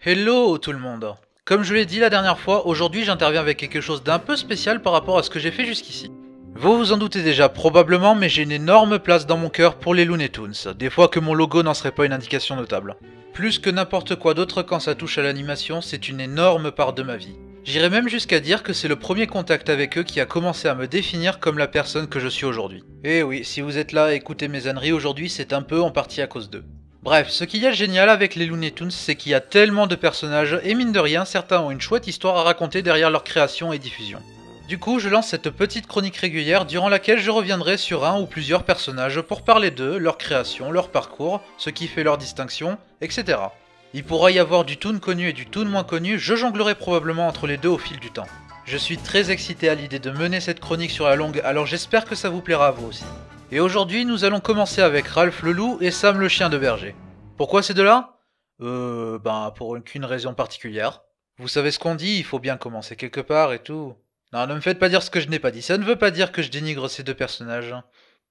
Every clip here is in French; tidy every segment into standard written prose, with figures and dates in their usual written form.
Hello tout le monde. Comme je l'ai dit la dernière fois, aujourd'hui j'interviens avec quelque chose d'un peu spécial par rapport à ce que j'ai fait jusqu'ici. Vous vous en doutez déjà probablement, mais j'ai une énorme place dans mon cœur pour les Looney Tunes, des fois que mon logo n'en serait pas une indication notable. Plus que n'importe quoi d'autre quand ça touche à l'animation, c'est une énorme part de ma vie. J'irais même jusqu'à dire que c'est le premier contact avec eux qui a commencé à me définir comme la personne que je suis aujourd'hui. Et oui, si vous êtes là à écouter mes âneries aujourd'hui, c'est un peu en partie à cause d'eux. Bref, ce qu'il y a de génial avec les Looney Tunes, c'est qu'il y a tellement de personnages, et mine de rien, certains ont une chouette histoire à raconter derrière leur création et diffusion. Du coup, je lance cette petite chronique régulière durant laquelle je reviendrai sur un ou plusieurs personnages pour parler d'eux, leur création, leur parcours, ce qui fait leur distinction, etc. Il pourra y avoir du toon connu et du toon moins connu, je jonglerai probablement entre les deux au fil du temps. Je suis très excité à l'idée de mener cette chronique sur la longue, alors j'espère que ça vous plaira à vous aussi. Et aujourd'hui, nous allons commencer avec Ralph le loup et Sam le chien de berger. Pourquoi ces deux-là pour aucune raison particulière. Vous savez ce qu'on dit, il faut bien commencer quelque part et tout. Non, ne me faites pas dire ce que je n'ai pas dit, ça ne veut pas dire que je dénigre ces deux personnages.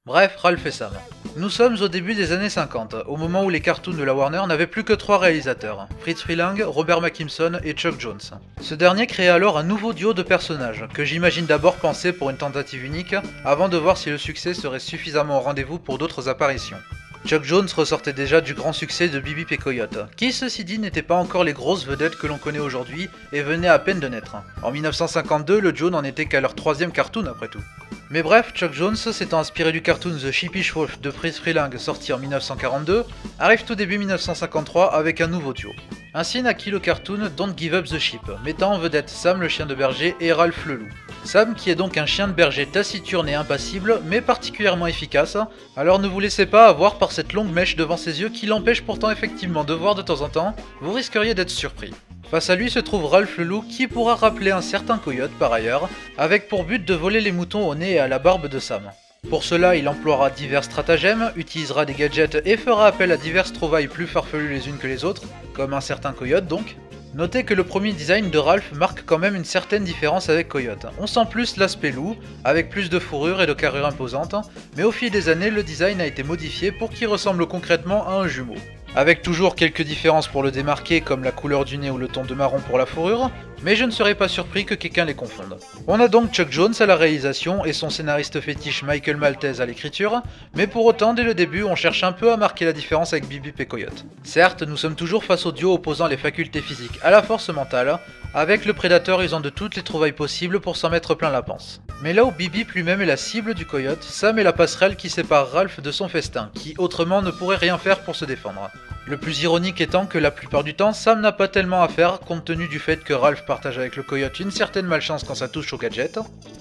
Bref, Ralph et Sam. Nous sommes au début des années 50, au moment où les cartoons de la Warner n'avaient plus que 3 réalisateurs, Fritz Freleng, Robert Mackinson et Chuck Jones. Ce dernier créa alors un nouveau duo de personnages, que j'imagine d'abord penser pour une tentative unique, avant de voir si le succès serait suffisamment au rendez-vous pour d'autres apparitions. Chuck Jones ressortait déjà du grand succès de Bip Bip et Coyote, qui ceci dit n'étaient pas encore les grosses vedettes que l'on connaît aujourd'hui et venaient à peine de naître. En 1952, le duo n'en était qu'à leur 3e cartoon après tout. Mais bref, Chuck Jones, s'étant inspiré du cartoon The Sheepish Wolf de Fritz Freleng sorti en 1942, arrive tout début 1953 avec un nouveau duo. Ainsi naquit le cartoon Don't Give Up the Sheep, mettant en vedette Sam le chien de berger et Ralph le loup. Sam qui est donc un chien de berger taciturne et impassible, mais particulièrement efficace, alors ne vous laissez pas avoir par cette longue mèche devant ses yeux qui l'empêche pourtant effectivement de voir de temps en temps, vous risqueriez d'être surpris. Face à lui se trouve Ralph le loup qui pourra rappeler un certain coyote par ailleurs, avec pour but de voler les moutons au nez et à la barbe de Sam. Pour cela, il emploiera divers stratagèmes, utilisera des gadgets et fera appel à diverses trouvailles plus farfelues les unes que les autres, comme un certain coyote donc. Notez que le premier design de Ralph marque quand même une certaine différence avec Coyote. On sent plus l'aspect loup, avec plus de fourrure et de carrure imposante, mais au fil des années, le design a été modifié pour qu'il ressemble concrètement à un jumeau. Avec toujours quelques différences pour le démarquer comme la couleur du nez ou le ton de marron pour la fourrure, mais je ne serais pas surpris que quelqu'un les confonde. On a donc Chuck Jones à la réalisation et son scénariste fétiche Michael Maltese à l'écriture, mais pour autant dès le début on cherche un peu à marquer la différence avec Bip Bip et Coyote. Certes, nous sommes toujours face au duo opposant les facultés physiques à la force mentale, avec le prédateur usant de toutes les trouvailles possibles pour s'en mettre plein la panse. Mais là où Bip Bip lui-même est la cible du coyote, Sam est la passerelle qui sépare Ralph de son festin, qui autrement ne pourrait rien faire pour se défendre. Le plus ironique étant que la plupart du temps, Sam n'a pas tellement à faire compte tenu du fait que Ralph partage avec le coyote une certaine malchance quand ça touche au gadget.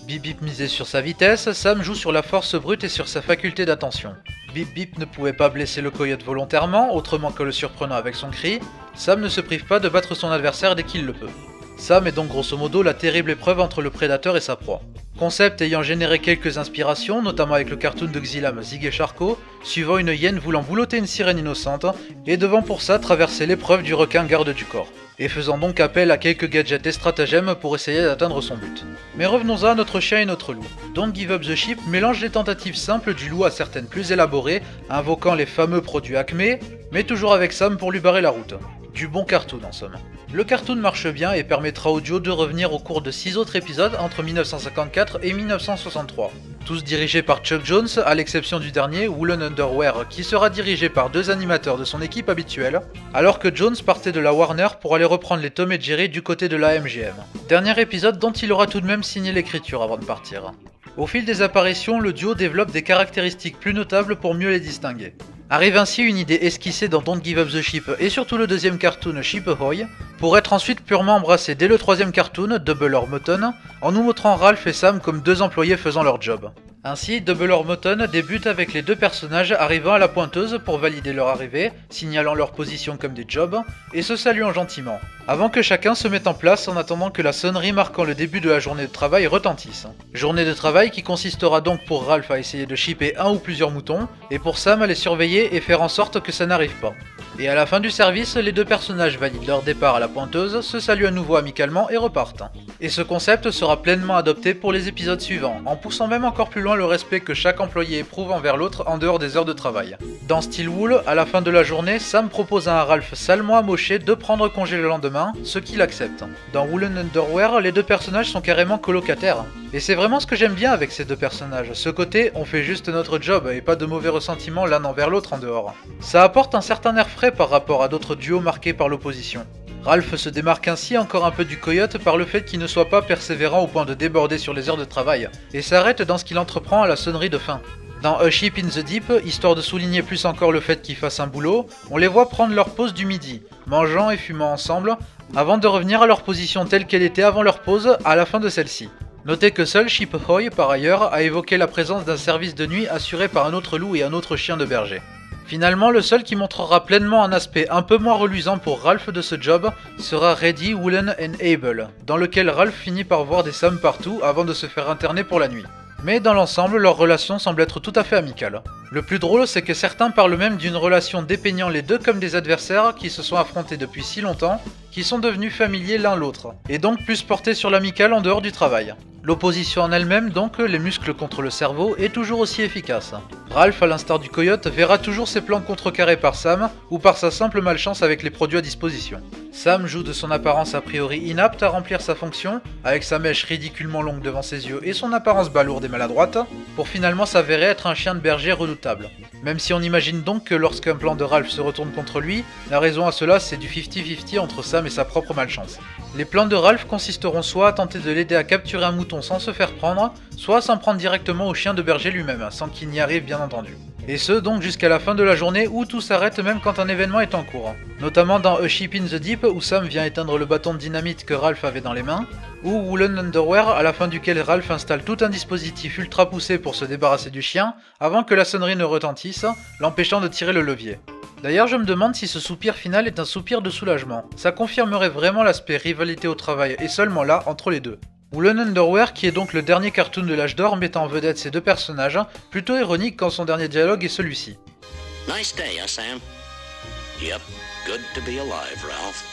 Bip Bip misait sur sa vitesse, Sam joue sur la force brute et sur sa faculté d'attention. Bip Bip ne pouvait pas blesser le coyote volontairement, autrement que le surprenant avec son cri. Sam ne se prive pas de battre son adversaire dès qu'il le peut. Sam est donc grosso modo la terrible épreuve entre le prédateur et sa proie. Concept ayant généré quelques inspirations, notamment avec le cartoon de Xylam Zig et Charcot, suivant une hyène voulant boulotter une sirène innocente, et devant pour ça traverser l'épreuve du requin garde du corps, et faisant donc appel à quelques gadgets et stratagèmes pour essayer d'atteindre son but. Mais revenons à notre chien et notre loup. Don't Give Up the Sheep mélange les tentatives simples du loup à certaines plus élaborées, invoquant les fameux produits Acme, mais toujours avec Sam pour lui barrer la route. Du bon cartoon en somme. Le cartoon marche bien et permettra au duo de revenir au cours de 6 autres épisodes entre 1954 et 1963. Tous dirigés par Chuck Jones, à l'exception du dernier, Woolen Underwear, qui sera dirigé par 2 animateurs de son équipe habituelle, alors que Jones partait de la Warner pour aller reprendre les Tom et Jerry du côté de la MGM. Dernier épisode dont il aura tout de même signé l'écriture avant de partir. Au fil des apparitions, le duo développe des caractéristiques plus notables pour mieux les distinguer. Arrive ainsi une idée esquissée dans Don't Give Up the Sheep et surtout le deuxième cartoon Sheep Ahoy, pour être ensuite purement embrassé dès le troisième cartoon Double or Mutton, en nous montrant Ralph et Sam comme 2 employés faisant leur job. Ainsi, Double or Mutton débute avec les 2 personnages arrivant à la pointeuse pour valider leur arrivée, signalant leur position comme des jobs, et se saluant gentiment, avant que chacun se mette en place en attendant que la sonnerie marquant le début de la journée de travail retentisse. Journée de travail qui consistera donc pour Ralph à essayer de shipper un ou plusieurs moutons, et pour Sam à les surveiller et faire en sorte que ça n'arrive pas. Et à la fin du service, les 2 personnages valident leur départ à la pointeuse, se saluent à nouveau amicalement et repartent. Et ce concept sera pleinement adopté pour les épisodes suivants, en poussant même encore plus loin le respect que chaque employé éprouve envers l'autre en dehors des heures de travail. Dans Steel Wool, à la fin de la journée, Sam propose à un Ralph salement amoché de prendre congé le lendemain, ce qu'il accepte. Dans Woolen Underwear, les deux personnages sont carrément colocataires. Et c'est vraiment ce que j'aime bien avec ces deux personnages, ce côté on fait juste notre job et pas de mauvais ressentiments l'un envers l'autre en dehors. Ça apporte un certain air frais par rapport à d'autres duos marqués par l'opposition. Ralph se démarque ainsi encore un peu du coyote par le fait qu'il ne soit pas persévérant au point de déborder sur les heures de travail, et s'arrête dans ce qu'il entreprend à la sonnerie de fin. Dans A Ship in the Deep, histoire de souligner plus encore le fait qu'ils fassent un boulot, on les voit prendre leur pause du midi, mangeant et fumant ensemble, avant de revenir à leur position telle qu'elle était avant leur pause à la fin de celle-ci. Notez que seul Ship Ahoy, par ailleurs, a évoqué la présence d'un service de nuit assuré par un autre loup et un autre chien de berger. Finalement, le seul qui montrera pleinement un aspect un peu moins reluisant pour Ralph de ce job sera Ready, Woolen and Able, dans lequel Ralph finit par voir des Sam partout avant de se faire interner pour la nuit. Mais dans l'ensemble, leur relation semble être tout à fait amicale. Le plus drôle, c'est que certains parlent même d'une relation dépeignant les deux comme des adversaires qui se sont affrontés depuis si longtemps, qui sont devenus familiers l'un l'autre, et donc plus portés sur l'amical en dehors du travail. L'opposition en elle-même, donc les muscles contre le cerveau, est toujours aussi efficace. Ralph, à l'instar du coyote, verra toujours ses plans contrecarrés par Sam, ou par sa simple malchance avec les produits à disposition. Sam joue de son apparence a priori inapte à remplir sa fonction, avec sa mèche ridiculement longue devant ses yeux et son apparence balourde et maladroite, pour finalement s'avérer être un chien de berger redoutable. Même si on imagine donc que lorsqu'un plan de Ralph se retourne contre lui, la raison à cela c'est du 50-50 entre Sam et sa propre malchance. Les plans de Ralph consisteront soit à tenter de l'aider à capturer un mouton sans se faire prendre, soit à s'en prendre directement au chien de berger lui-même, sans qu'il n'y arrive bien entendu. Et ce donc jusqu'à la fin de la journée où tout s'arrête même quand un événement est en cours. Notamment dans A Ship in the Deep où Sam vient éteindre le bâton de dynamite que Ralph avait dans les mains, ou Woolen Underwear à la fin duquel Ralph installe tout un dispositif ultra poussé pour se débarrasser du chien avant que la sonnerie ne retentisse, l'empêchant de tirer le levier. D'ailleurs, je me demande si ce soupir final est un soupir de soulagement. Ça confirmerait vraiment l'aspect rivalité au travail et seulement là entre les deux. Woolen Underwear, qui est donc le dernier cartoon de l'âge d'or mettant en vedette ces deux personnages, plutôt ironique quand son dernier dialogue est celui-ci. Nice day, huh, Sam? Yep, good to be alive, Ralph.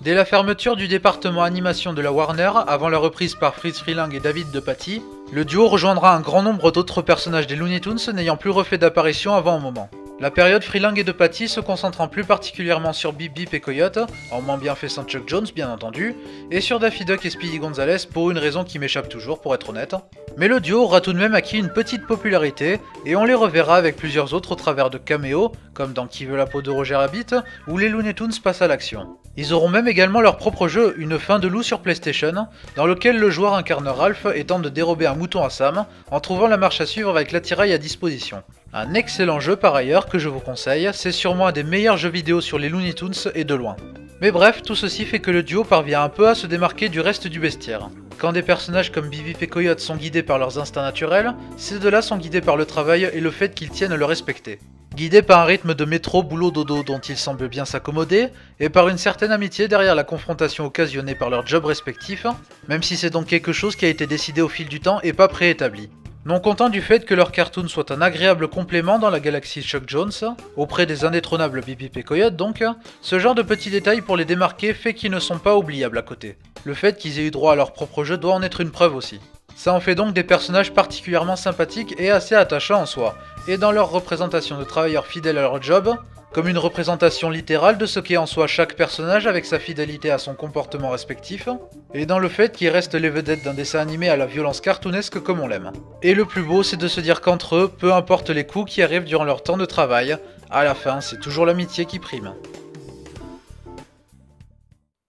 Dès la fermeture du département animation de la Warner, avant la reprise par Fritz Freeling et David DePatie, le duo rejoindra un grand nombre d'autres personnages des Looney Tunes n'ayant plus refait d'apparition avant un moment. La période Freeling et DePatie se concentrant plus particulièrement sur Bip Bip et Coyote, en moins bien fait sans Chuck Jones bien entendu, et sur Daffy Duck et Speedy Gonzales pour une raison qui m'échappe toujours pour être honnête. Mais le duo aura tout de même acquis une petite popularité, et on les reverra avec plusieurs autres au travers de caméos, comme dans Qui veut la peau de Roger Rabbit, où les Looney Tunes passent à l'action. Ils auront même également leur propre jeu, Une fin de loup sur PlayStation, dans lequel le joueur incarne Ralph et tente de dérober un mouton à Sam, en trouvant la marche à suivre avec l'attirail à disposition. Un excellent jeu par ailleurs que je vous conseille, c'est sûrement un des meilleurs jeux vidéo sur les Looney Tunes et de loin. Mais bref, tout ceci fait que le duo parvient un peu à se démarquer du reste du bestiaire. Quand des personnages comme Bip Bip et Coyote sont guidés par leurs instincts naturels, ces deux-là sont guidés par le travail et le fait qu'ils tiennent à le respecter. Guidés par un rythme de métro boulot dodo dont ils semblent bien s'accommoder, et par une certaine amitié derrière la confrontation occasionnée par leurs jobs respectifs, même si c'est donc quelque chose qui a été décidé au fil du temps et pas préétabli. Non content du fait que leur cartoon soit un agréable complément dans la galaxie Chuck Jones, auprès des indétrônables Bip Bip et Coyote donc, ce genre de petits détails pour les démarquer fait qu'ils ne sont pas oubliables à côté. Le fait qu'ils aient eu droit à leur propre jeu doit en être une preuve aussi. Ça en fait donc des personnages particulièrement sympathiques et assez attachants en soi, et dans leur représentation de travailleurs fidèles à leur job, comme une représentation littérale de ce qu'est en soi chaque personnage avec sa fidélité à son comportement respectif, et dans le fait qu'ils restent les vedettes d'un dessin animé à la violence cartoonesque comme on l'aime. Et le plus beau c'est de se dire qu'entre eux, peu importe les coups qui arrivent durant leur temps de travail, à la fin c'est toujours l'amitié qui prime.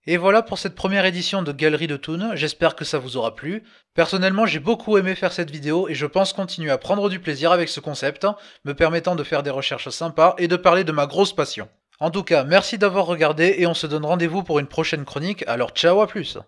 Et voilà pour cette première édition de Galerie de Toon, j'espère que ça vous aura plu. Personnellement j'ai beaucoup aimé faire cette vidéo et je pense continuer à prendre du plaisir avec ce concept, me permettant de faire des recherches sympas et de parler de ma grosse passion. En tout cas, merci d'avoir regardé et on se donne rendez-vous pour une prochaine chronique, alors ciao à plus.